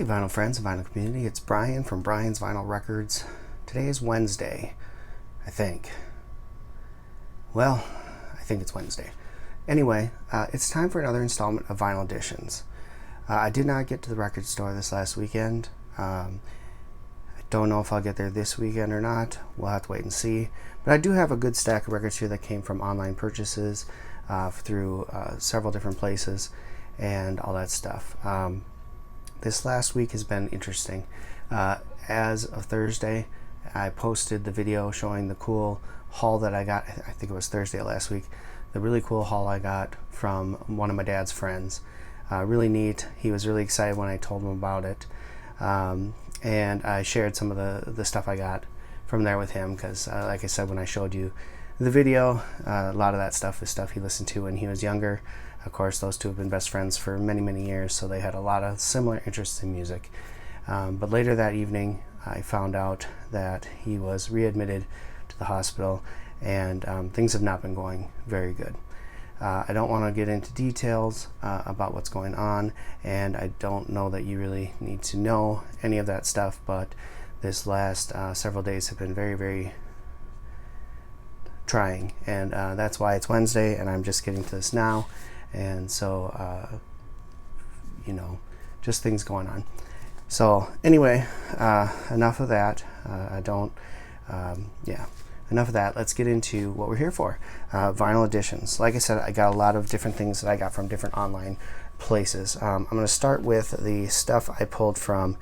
vinyl friends and vinyl community, it's Brian from Brian's Vinyl Records. Today is Wednesday, I think. Well, I think it's Wednesday. Anyway, it's time for another installment of Vinyl Editions. I did not get to the record store this last weekend. I don't know if I'll get there this weekend or not. We'll have to wait and see. But I do have a good stack of records here that came from online purchases through several different places and all that stuff. This last week has been interesting. As of Thursday, I posted the video showing the cool haul that I got. I think it was Thursday last week. The really cool haul I got from one of my dad's friends. Really neat. He was really excited when I told him about it. And I shared some of the stuff I got from there with him because, like I said, when I showed you the video, a lot of that stuff is stuff he listened to when he was younger. Of course, those two have been best friends for many, many years, so they had a lot of similar interests in music. But later that evening, I found out that he was readmitted to the hospital, and things have not been going very good. I don't want to get into details about what's going on, and I don't know that you really need to know any of that stuff, but this last several days have been very, very trying, and that's why it's Wednesday, and I'm just getting to this now. And so, just things going on. So anyway, enough of that. Enough of that. Let's get into what we're here for. Vinyl editions. Like I said, I got a lot of different things that I got from different online places. I'm going to start with the stuff I pulled from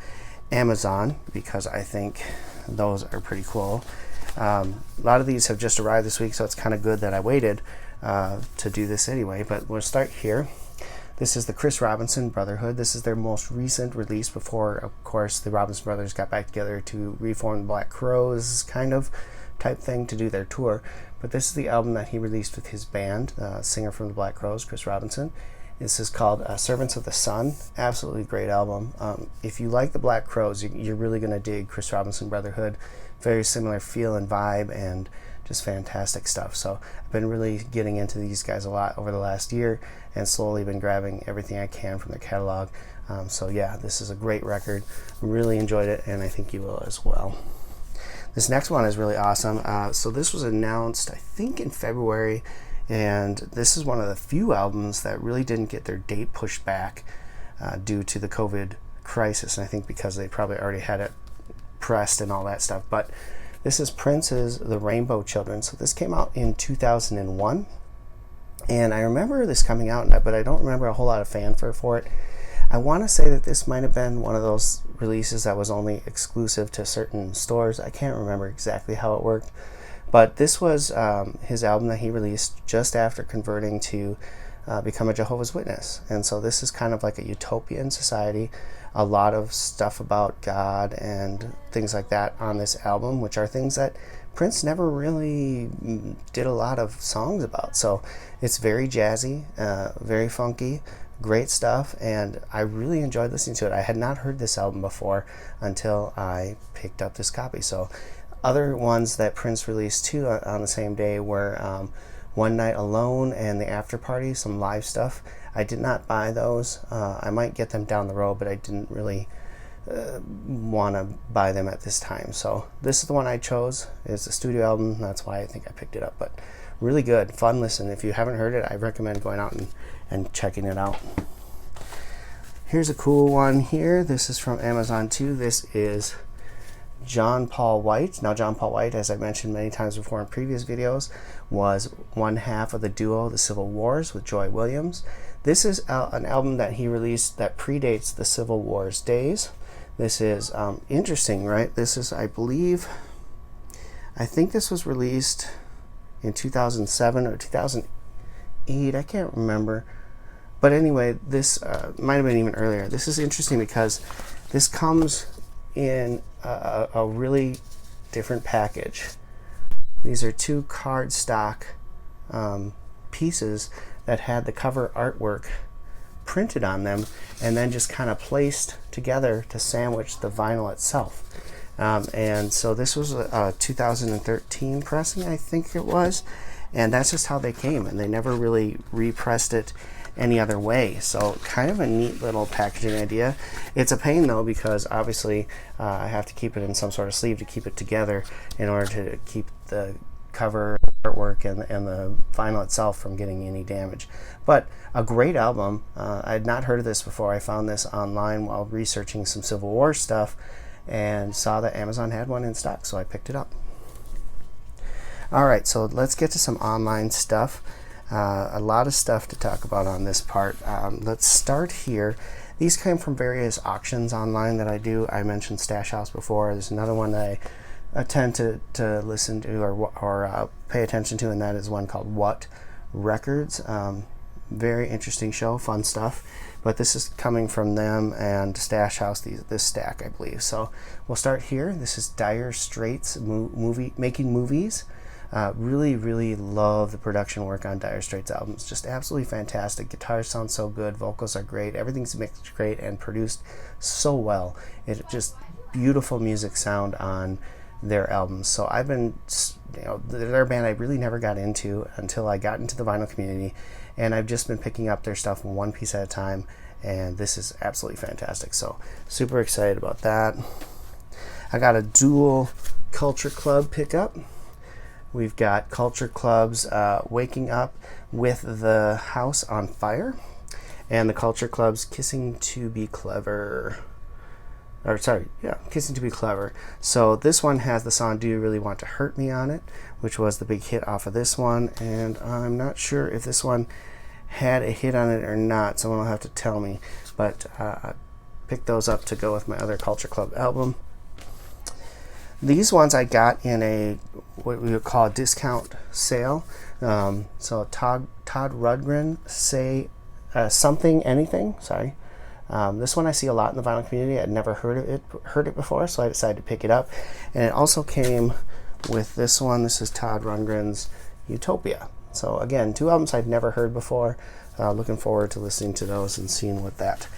Amazon because I think those are pretty cool. A lot of these have just arrived this week, so it's kind of good that I waited to do this anyway, but we'll start here. This is the Chris Robinson Brotherhood. This is their most recent release before, of course, the Robinson Brothers got back together to reform the Black Crowes kind of type thing to do their tour. But this is the album that he released with his band, singer from the Black Crowes, Chris Robinson. This is called Servants of the Sun. Absolutely great album. If you like the Black Crowes, you're really going to dig Chris Robinson Brotherhood. Very similar feel and vibe and just fantastic stuff. So I've been really getting into these guys a lot over the last year and slowly been grabbing everything I can from their catalog. So yeah, this is a great record. Really enjoyed it, and I think you will as well. This next one is really awesome. So this was announced, I think, in February, and this is one of the few albums that really didn't get their date pushed back due to the COVID crisis, and I think because they probably already had it pressed and all that stuff. But this is Prince's The Rainbow Children. So this came out in 2001, and I remember this coming out, but I don't remember a whole lot of fanfare for it. I want to say that this might have been one of those releases that was only exclusive to certain stores. I can't remember exactly how it worked, but this was his album that he released just after converting to become a Jehovah's Witness. And so this is kind of like a utopian society. A lot of stuff about God and things like that on this album, which are things that Prince never really did a lot of songs about. So it's very jazzy, very funky, great stuff, and I really enjoyed listening to it. I had not heard this album before until I picked up this copy. So other ones that Prince released too on the same day were One Night Alone and The After Party, some live stuff. I did not buy those. I might get them down the road, but I didn't really want to buy them at this time. So this is the one I chose. It's a studio album. That's why I think I picked it up. But really good, fun listen. If you haven't heard it, I recommend going out and checking it out. Here's a cool one here. This is from Amazon too. This is John Paul White. Now, John Paul White, as I mentioned many times before in previous videos, was one half of the duo The Civil Wars with Joy Williams. This is an album that he released that predates the Civil Wars days. This is interesting, right? This is, I think this was released in 2007 or 2008. I can't remember. But anyway, this might have been even earlier. This is interesting because this comes in a really different package. These are two cardstock pieces that had the cover artwork printed on them and then just kind of placed together to sandwich the vinyl itself. And so this was a 2013 pressing, I think it was, and that's just how they came, and they never really repressed it any other way. So kind of a neat little packaging idea. It's a pain though, because obviously I have to keep it in some sort of sleeve to keep it together in order to keep the cover artwork and the vinyl itself from getting any damage. But a great album. I had not heard of this before. I found this online while researching some Civil War stuff and saw that Amazon had one in stock, so I picked it up. Alright, so let's get to some online stuff. A lot of stuff to talk about on this part. Let's start here. These came from various auctions online that I do. I mentioned Stash House before. There's another one that I tend to listen to or pay attention to, and that is one called What Records. Very interesting show, fun stuff. But this is coming from them and Stash House, this stack, I believe. So we'll start here. This is Dire Straits Making Movies. Really love the production work on Dire Straits albums. Just absolutely fantastic. Guitars sound so good, vocals are great, everything's mixed great and produced so well. It just beautiful music sound on their albums. So I've been, they're a band I really never got into until I got into the vinyl community, and I've just been picking up their stuff one piece at a time, and this is absolutely fantastic. So super excited about that. I got a dual Culture Club pickup. We've got Culture Club's Waking Up with the House on Fire, and the Culture Club's Kissing to Be Clever. Kissing to Be Clever. So this one has the song Do You Really Want to Hurt Me on it, which was the big hit off of this one, and I'm not sure if this one had a hit on it or not. Someone will have to tell me, but I picked those up to go with my other Culture Club album. These ones I got in a what we would call a discount sale. So Todd Rundgren, Say Something Anything. Sorry. This one I see a lot in the vinyl community. I'd never heard it before, so I decided to pick it up. And it also came with this one. This is Todd Rundgren's Utopia. So again, two albums I've never heard before. Looking forward to listening to those and seeing what that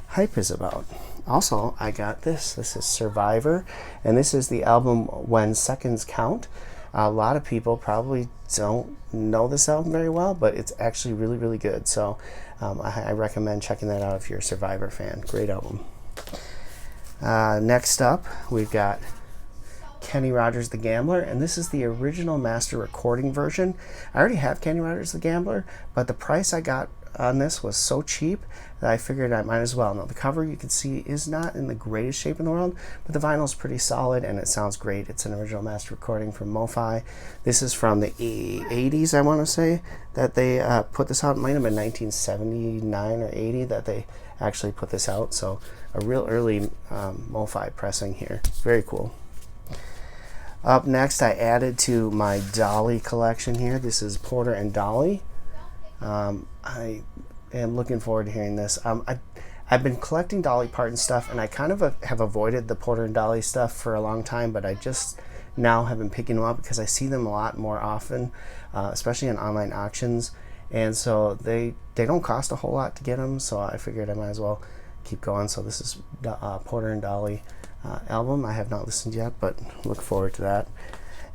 hype is about. Also, I got this. This is Survivor, and this is the album When Seconds Count. A lot of people probably don't know this album very well, but it's actually really good. So I recommend checking that out if you're a Survivor fan. Great album. Next up, we've got Kenny Rogers the Gambler, and this is the original master recording version. I already have Kenny Rogers the Gambler, but the price I got on this was so cheap that I figured I might as well. Now the cover, you can see, is not in the greatest shape in the world, but the vinyl is pretty solid and it sounds great. It's an original master recording from MoFi. This is from the 80s, I want to say, that they put this out. It might have been 1979 or 80 that they actually put this out, so a real early MoFi pressing here. Very cool. Up next, I added to my Dolly collection here. This is Porter and Dolly. I am looking forward to hearing this. I've been collecting Dolly Parton stuff, and I kind of have avoided the Porter and Dolly stuff for a long time, but I just now have been picking them up because I see them a lot more often, especially in online auctions, and so they don't cost a whole lot to get them, so I figured I might as well keep going. So this is Porter and Dolly album. I have not listened yet, but look forward to that.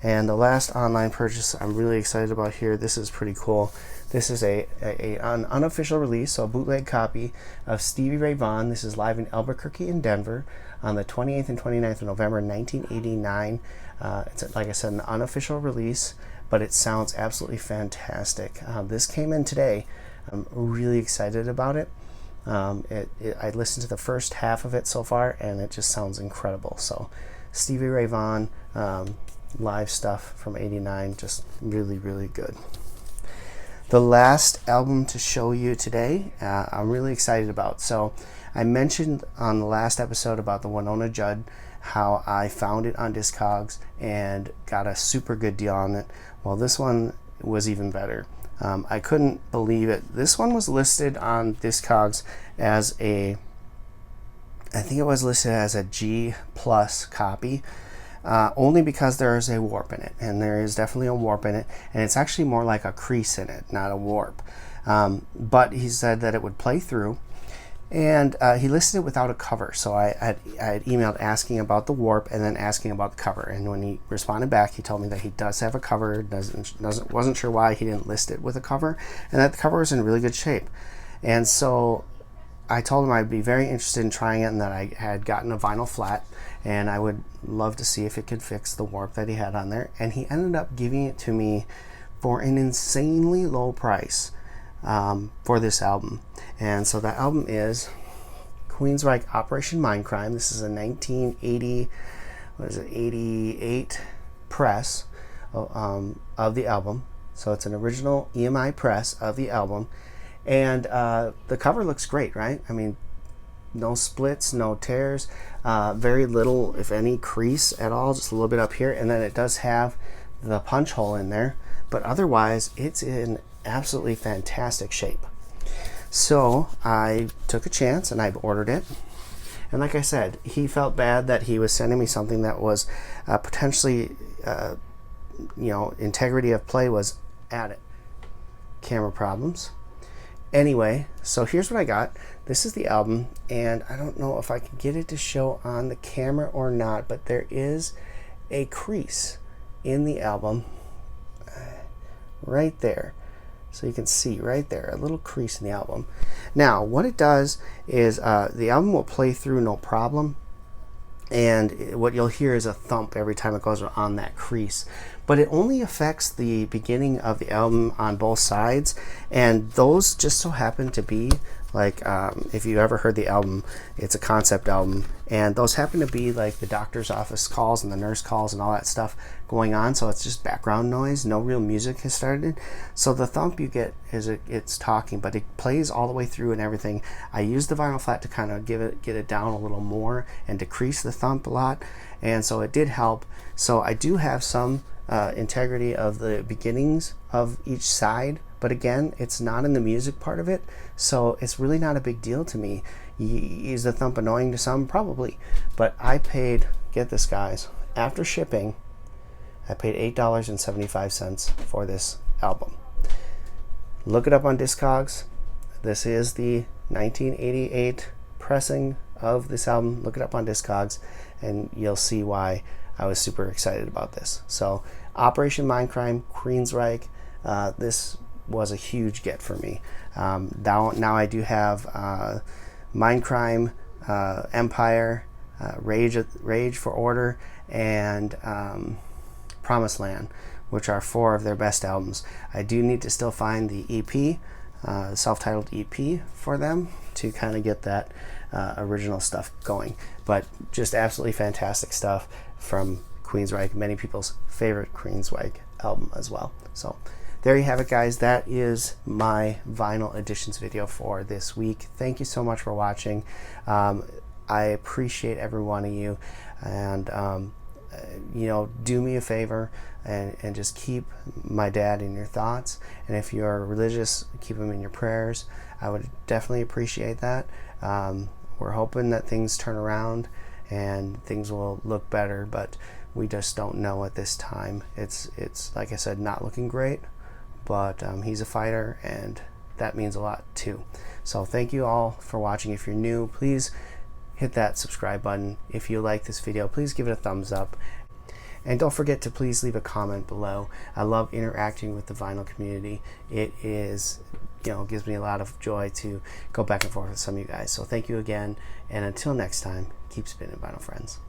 And the last online purchase I'm really excited about here, this is pretty cool. This is an unofficial release, so a bootleg copy of Stevie Ray Vaughan. This is live in Albuquerque and Denver on the 28th and 29th of November 1989. It's, like I said, an unofficial release, but it sounds absolutely fantastic. This came in today. I'm really excited about it. I listened to the first half of it so far, and it just sounds incredible. So Stevie Ray Vaughan, live stuff from '89, just really good. The last album to show you today, I'm really excited about. So I mentioned on the last episode about the Winona Judd, how I found it on Discogs and got a super good deal on it. Well, this one was even better. I couldn't believe it. This one was listed on Discogs as I think it was listed as a G plus copy. Only because there is a warp in it, and there is definitely a warp in it, and it's actually more like a crease in it, not a warp. But he said that it would play through, and he listed it without a cover. So I had emailed asking about the warp and then asking about the cover, and when he responded back, he told me that he does have a cover. Wasn't sure why he didn't list it with a cover, and that the cover is in really good shape. And so I told him I'd be very interested in trying it, and that I had gotten a vinyl flat and I would love to see if it could fix the warp that he had on there. And he ended up giving it to me for an insanely low price for this album. And so that album is Queensryche Operation Mindcrime. This is a 1988 press of the album. So it's an original EMI press of the album. And the cover looks great, right? I mean, no splits, no tears, very little, if any, crease at all, just a little bit up here. And then it does have the punch hole in there, but otherwise it's in absolutely fantastic shape. So I took a chance and I've ordered it. And like I said, he felt bad that he was sending me something that was potentially, integrity of play was at it. Camera problems. Anyway, so here's what I got. This is the album, and I don't know if I can get it to show on the camera or not, but there is a crease in the album right there. So you can see right there, a little crease in the album. Now, what it does is the album will play through no problem, and what you'll hear is a thump every time it goes on that crease. But it only affects the beginning of the album on both sides, and those just so happen to be like, if you ever heard the album, it's a concept album, and those happen to be like the doctor's office calls and the nurse calls and all that stuff going on. So it's just background noise, no real music has started. So the thump you get is it's talking, but it plays all the way through and everything. I used the vinyl flat to kind of get it down a little more and decrease the thump a lot, and so it did help. So I do have some integrity of the beginnings of each side, but again, it's not in the music part of it, so it's really not a big deal to me. Is the thump annoying to some? Probably, but I paid, get this guys, after shipping, I paid $8.75 for this album. Look it up on Discogs. This is the 1988 pressing of this album. Look it up on Discogs and you'll see why I was super excited about this. So Operation Mindcrime, Queensryche, this was a huge get for me. Now I do have Mindcrime, Empire, Rage for Order, and Promised Land, which are 4 of their best albums. I do need to still find the EP, self-titled EP for them to kind of get that original stuff going. But just absolutely fantastic stuff from Queensryche, many people's favorite Queensryche album as well. So there you have it, guys. That is my vinyl editions video for this week. Thank you so much for watching. I appreciate every one of you, and do me a favor and just keep my dad in your thoughts, and if you're religious, keep him in your prayers. I would definitely appreciate that. We're hoping that things turn around and things will look better, but we just don't know at this time. It's like I said, not looking great, but he's a fighter, and that means a lot too. So thank you all for watching. If you're new, please hit that subscribe button. If you like this video, please give it a thumbs up, and don't forget to please leave a comment below. I love interacting with the vinyl community. It is, gives me a lot of joy to go back and forth with some of you guys. So thank you again, and until next time, keep spinning, vinyl friends.